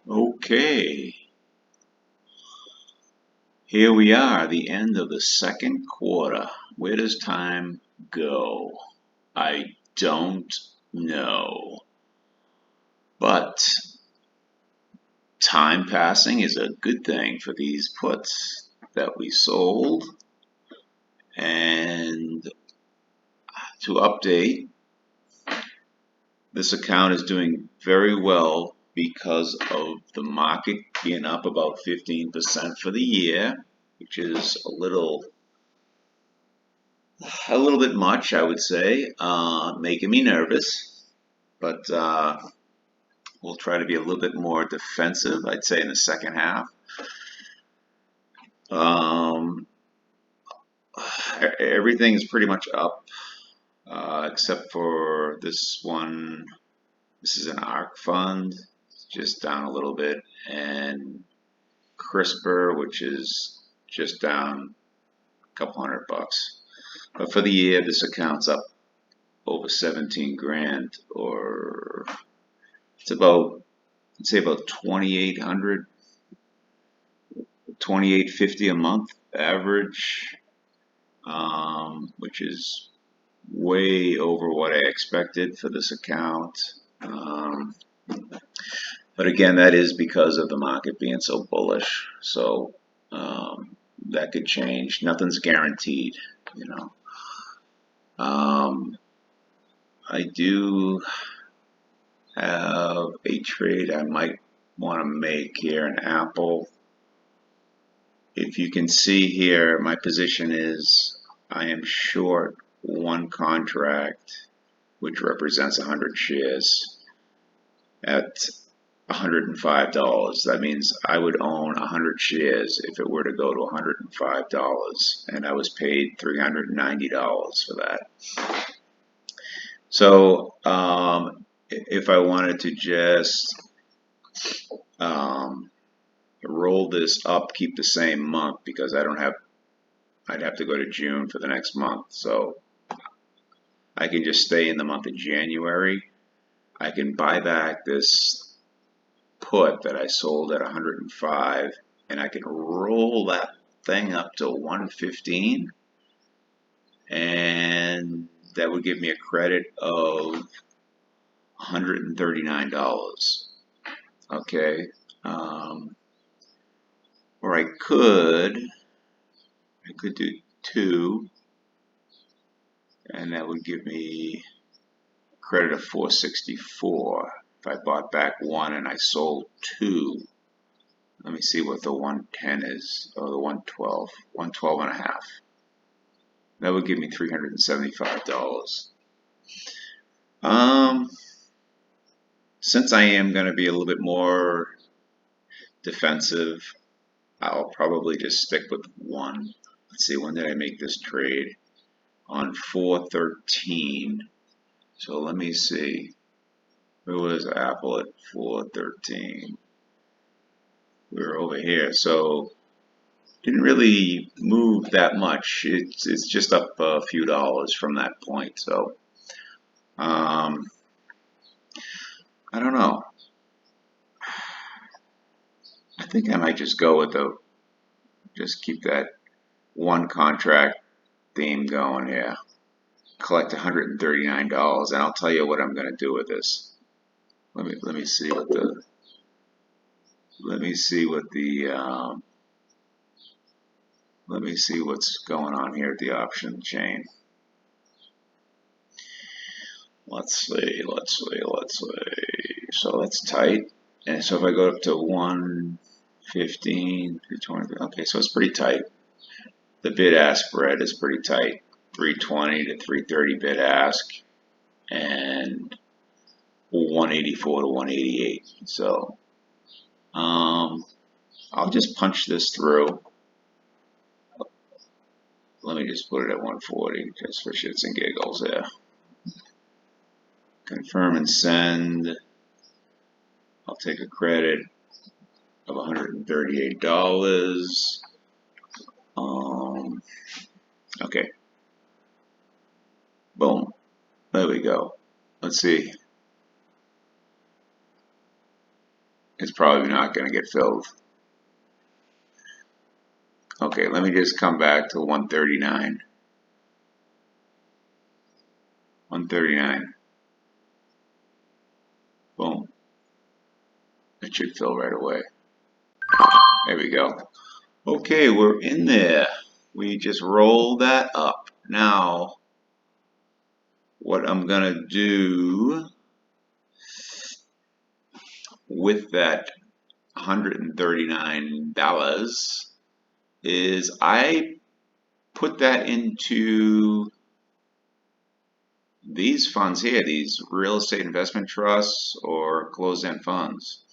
Okay, here we are, the end of the second quarter. Where does time go? I don't know. But time passing is a good thing for these puts that we sold. And to update, this account is doing very well because of the market being up about 15% for the year, which is a little bit much, I would say, making me nervous. But we'll try to be a little bit more defensive, I'd say, in the second half. Um, Everything is pretty much up, except for this one. This is an ARC fund, just down a little bit, and CRISPR, which is just down a couple $100. But for the year, this account's up over 17 grand, or it's about, I'd say about 2,800, 2,850 a month average, which is way over what I expected for this account. But again, that is because of the market being so bullish. So that could change. Nothing's guaranteed, you know. I do have a trade I might want to make here in Apple. If you can see here, my position is I am short one contract, which represents 100 shares at $105. That means I would own 100 shares if it were to go to $105, and I was paid $390 for that. So if I wanted to just roll this up, keep the same month, because I'd have to go to June for the next month. So I can just stay in the month of January. I can buy back this put that I sold at 105, and I can roll that thing up to 115, and that would give me a credit of $139. Okay. Or I could do two, and that would give me a credit of 464. If I bought back one and I sold two, let me see what the 110 is, or the 112, 112 and a half. That would give me $375. Since I am going to be a little bit more defensive, I'll probably just stick with one. Let's see, when did I make this trade? On 4/13. So let me see. Where was Apple at 4/13? We were over here. So didn't really move that much. It's just up a few dollars from that point. So I don't know. I think I might just go with just keep that one contract theme going here. Collect $139, and I'll tell you what I'm going to do with this. Let me see what the let me see what's going on here at the option chain. Let's see. So that's tight. And so if I go up to 115, 320, okay, so it's pretty tight. The bid-ask spread is pretty tight. 320 to 330 bid-ask, and 184 to 188. So I'll just punch this through. Let me just put it at 140 just for shits and giggles there. Confirm and send. I'll take a credit of $138. Okay. Boom. There we go. Let's see. it's probably not going to get filled. Okay, let me just come back to 139. 139. Boom. It should fill right away. There we go. Okay, we're in there. We just roll that up. Now, what I'm going to do with that $139 is I put that into these funds here, these real estate investment trusts or closed-end funds.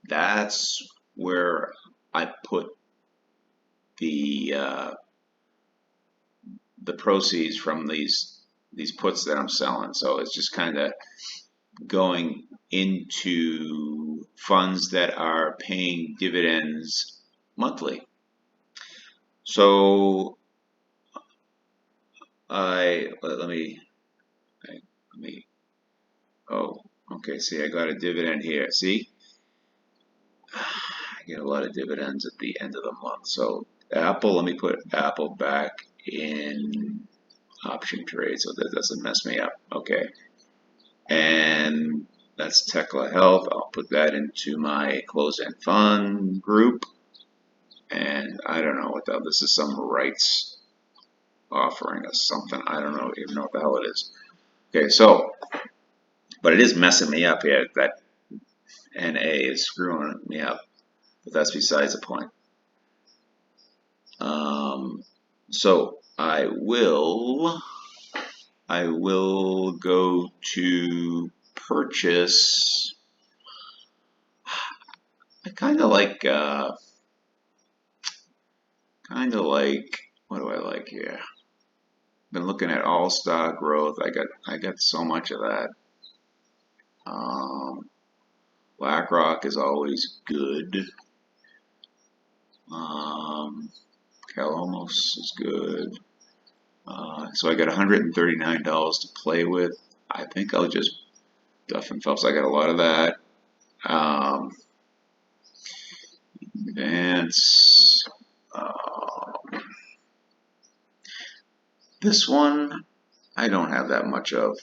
That's where I put the proceeds from these puts that I'm selling. So it's just kind of going into funds that are paying dividends monthly. So let me oh, okay, see, I got a dividend here. See, I get a lot of dividends at the end of the month. So Apple, let me put Apple back in option trade so that doesn't mess me up. Okay, and that's Tekla Health. I'll put that into my closed-end fund group. And I don't know what this is, some rights offering us something. I don't know even know what the hell it is. Okay, so, but it is messing me up here. That NA is screwing me up, but that's besides the point. So I will go to purchase. I kind of like what do I like here? Been looking at all-star growth. I got so much of that. BlackRock is always good. Calomos is good. So I got $139 to play with. I think I'll just Duff and Phelps. I got a lot of that. Advance. This one I don't have that much of.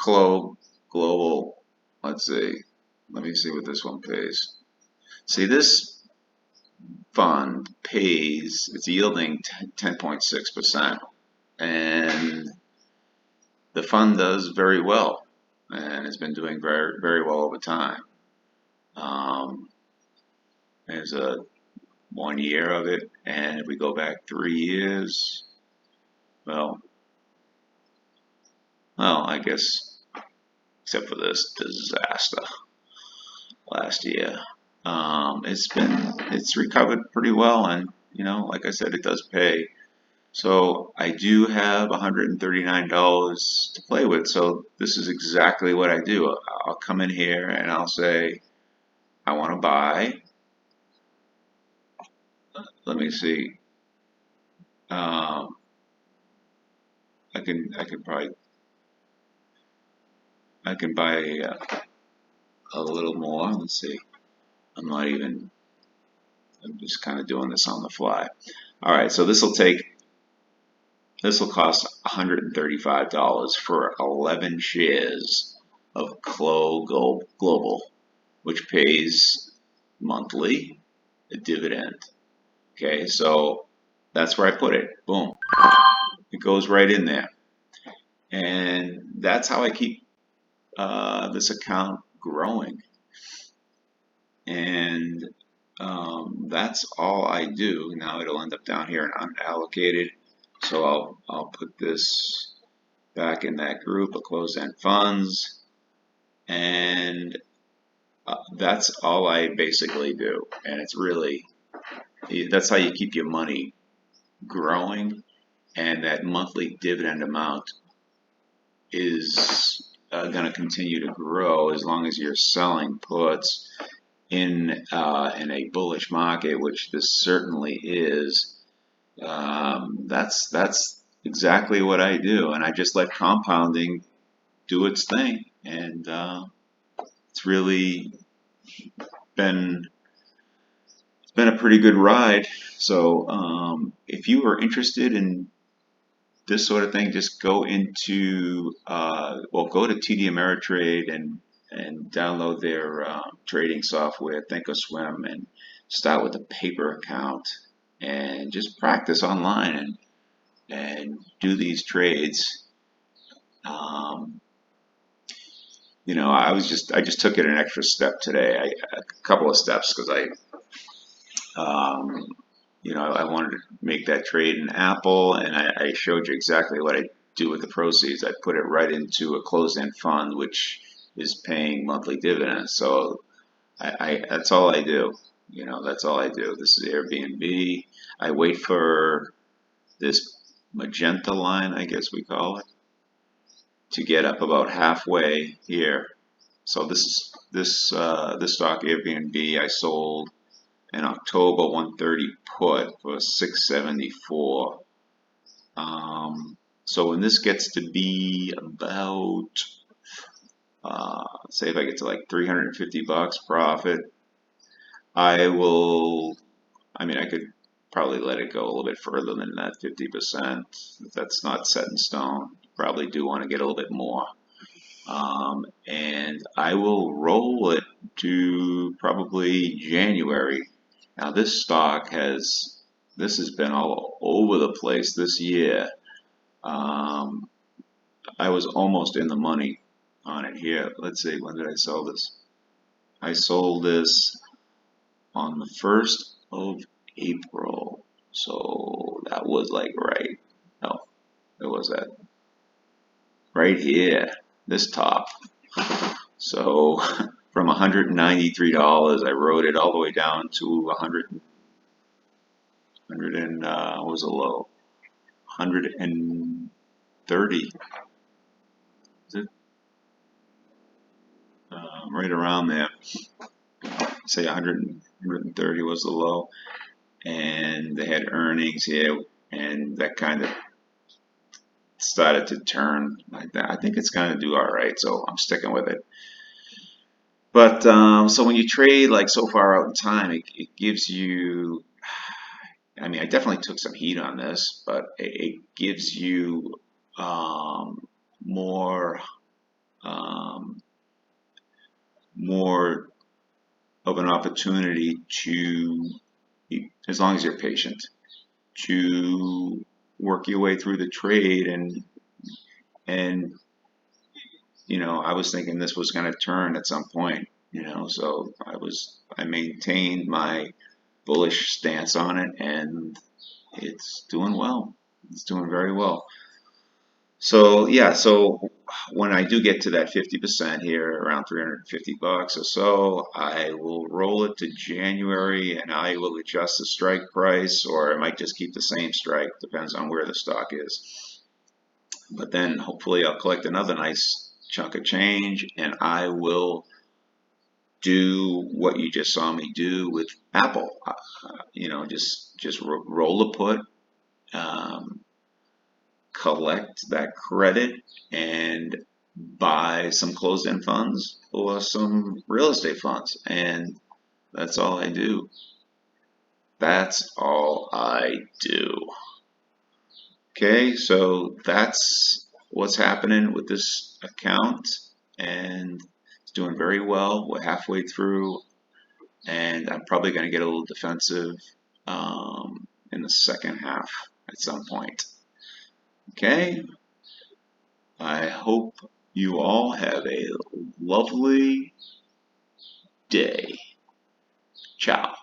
Global. Let's see. Let me see what this one pays. See, this fund pays, it's yielding 10.6%. And the fund does very well. And it's been doing very, very well over time. There's a 1 year of it. And if we go back 3 years, well, I guess, except for this disaster last year. It's recovered pretty well, and like I said, it does pay. So I do have $139 to play with. So this is exactly what I do. I'll come in here and I'll say I want to buy. Let me see. I can buy a little more. Let's see. I'm just kind of doing this on the fly. All right, so this will cost $135 for 11 shares of Clo Global, which pays monthly a dividend. Okay, so that's where I put it. Boom. It goes right in there. And that's how I keep this account growing. And that's all I do. Now it'll end up down here in unallocated. So I'll put this back in that group of closed-end funds, and that's all I basically do. And it's really, that's how you keep your money growing, and that monthly dividend amount is going to continue to grow as long as you're selling puts in a bullish market, which this certainly is. That's exactly what I do, and I just let compounding do its thing, and it's really been a pretty good ride. So if you are interested in this sort of thing, just go into well, go to TD Ameritrade and download their trading software, Thinkorswim, and start with a paper account and just practice online and do these trades. Um, I just took it an extra step today, a couple of steps because um, I wanted to make that trade in Apple, and I showed you exactly what I do with the proceeds. I put it right into a closed-end fund, which is paying monthly dividends. So that's all I do. That's all I do. This is Airbnb. I wait for this magenta line, I guess we call it, to get up about halfway here. So this stock Airbnb I sold in October 130 put for 674. So when this gets to be about say if I get to like 350 bucks profit, I will. I mean, I could probably let it go a little bit further than that 50%. That's not set in stone. Probably do want to get a little bit more. And I will roll it to probably January. Now this has been all over the place this year. Um, I was almost in the money on it here. Let's see, when did I sell this? I sold this on the 1st of April. So that was like right, no, it was that right here, this top. So from $193, I rode it all the way down to 100 and what was a low? 130. Is it right around there? Say 130 was the low, and they had earnings here, and that kind of started to turn like that. I think it's going to do all right, so I'm sticking with it. But so when you trade like so far out in time, it gives you. I mean, I definitely took some heat on this, but it gives you more um, more of an opportunity to, as long as you're patient, to work your way through the trade and I was thinking this was going to turn at some point, so I maintained my bullish stance on it, and it's doing well. It's doing very well. So yeah, so when I do get to that 50% here, around 350 bucks or so, I will roll it to January and I will adjust the strike price, or I might just keep the same strike, depends on where the stock is. But then hopefully I'll collect another nice chunk of change and I will do what you just saw me do with Apple. Just roll the put, um, collect that credit, and buy some closed-end funds or some real estate funds. And that's all I do. That's all I do. Okay, so that's what's happening with this account, and it's doing very well. We're halfway through, and I'm probably going to get a little defensive in the second half at some point. Okay, I hope you all have a lovely day. Ciao.